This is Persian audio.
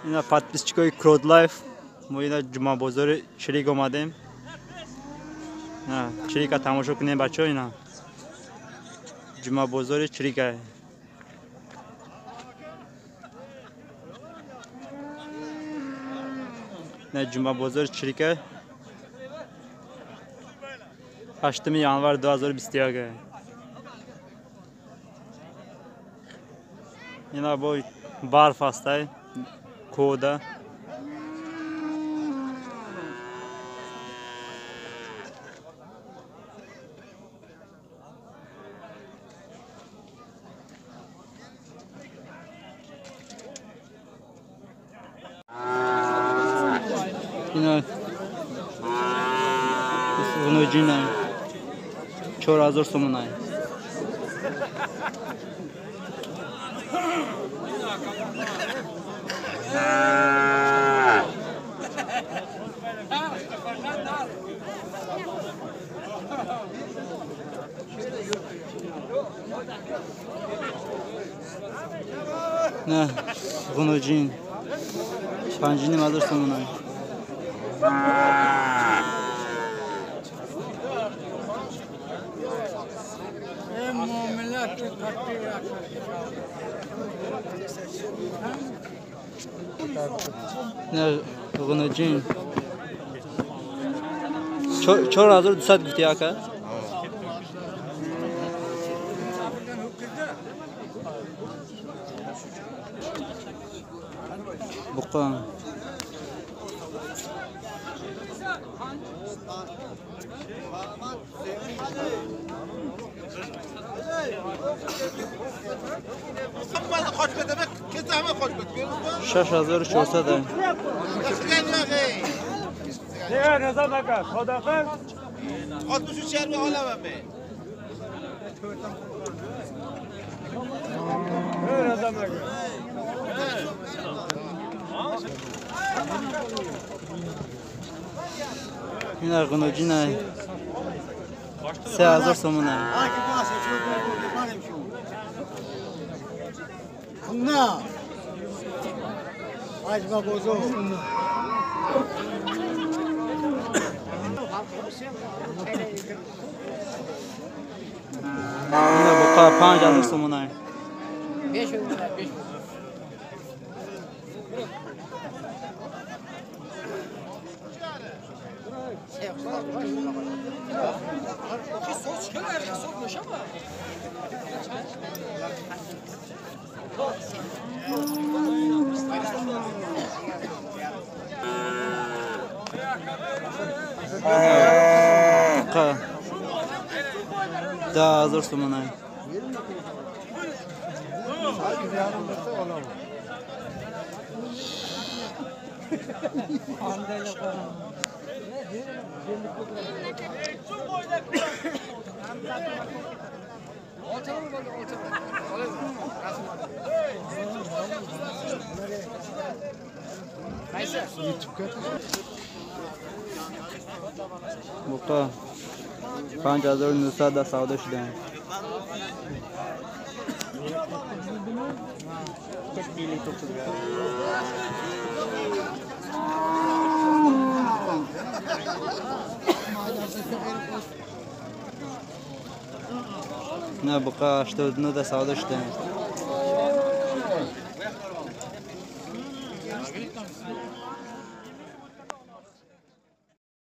اینا подписчикای کرود لایف ما اینا جمعه بازار چریک اومدیم. نه چریک تماشا کنیم بچه‌ها. اینا جمعه بازار چریکه. نه جمعه بازار چریکه 8 январь 2021. اینا با برف هسته کوده. اینا غنوجینه 4000 سومونه. نه غنوجین 5000 سومونه. نه غنوجین 4200 گفتی آقا. بقا خوش بده که زحمت خوش بده 6400. نه نظام نکن خدا خیر خود بشو شهر به حالم همه نظام نکن اینا غنوجینه 3000 سومونه. نه عجبا بزرگ اینا بقا 5000 سومونه. بقا 10000 سومونه. بقا 5900 سودا شده. نه بقا 89 سودا شده.